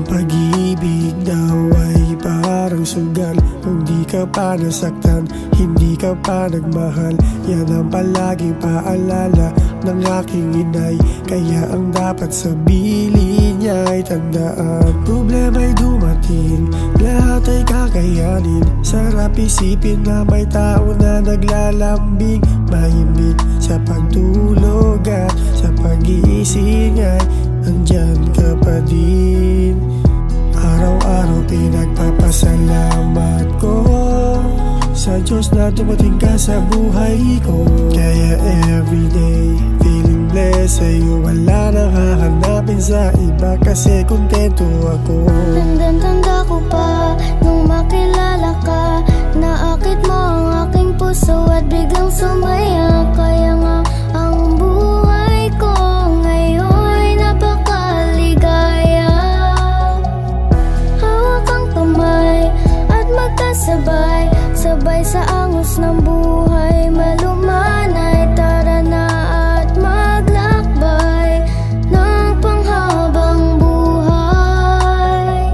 pag-ibig daw ay parang sugal. Kung di ka pa nasaktan, hindi ka pa nagmahal. Yan ang palaging paalala ng aking inay. Kaya ang dapat sa bili niya ay tandaan, problema'y dumating, lahat ay kakayanin. Sarap isipin na may tao na naglalambing, mahimbing sa pagtulog at sa pag-iising ay andyan ka pa din. Araw-araw pinagpapasalamat ko sa Diyos na dumating ka sa buhay ko. Kaya everyday feeling blessed, sa'yo wala nang hahanapin sa iba, kasi kontento ako. Tandang-tanda ko pa nung makilala ka, naakit mo ang aking puso at biglang sumaya. Kaya nga ang buhay ko ngayon napakaligaya. Hawak ang kamay at magkasabay, sabay sa angos ng buhay malumanay. Tara na at maglakbay ng panghabang buhay.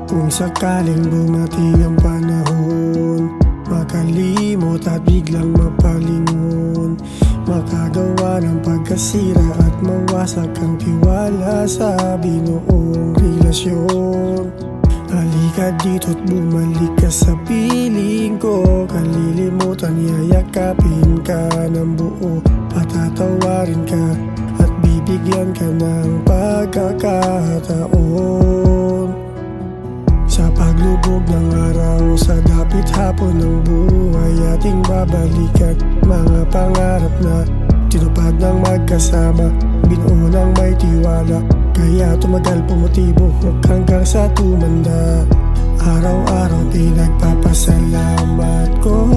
Kung sakaling dumating ang panahon, makalimot at biglang mapalingon, makagawa ng pagkasira at mawasak ang tiwala sa binuong relasyon. Halika dito't bumalik ka sa piling ko, kalilimutan yayakapin ka ng buo, patatawarin ka at bibigyan ka ng pagkakataon. Sa paglubog ng araw, sa dapit hapon ng buhay, ating babalikan mga pangarap na tinupad ng magkasama, binuo ng may tiwala. Kaya tumagal pumutibok hanggang sa tumanda. Araw-araw pinagpapasalamat ko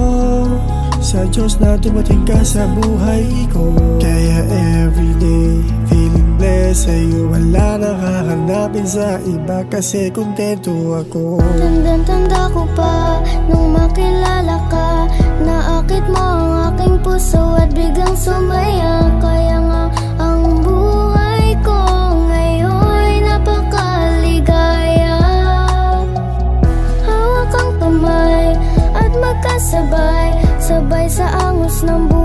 sa Diyos na dumating ka sa buhay ko. Kaya everyday feeling blessed, sa'yo wala nang hahanapin sa iba, kasi kontento ako. Tandang-tanda ko pa nung makilala ka, naakit mo ang aking puso at biglang sumaya. Kaya nga ang buhay ko ngayon napakaligaya. Hawak ang kamay at magkasabay, sabay sa angos ng buhay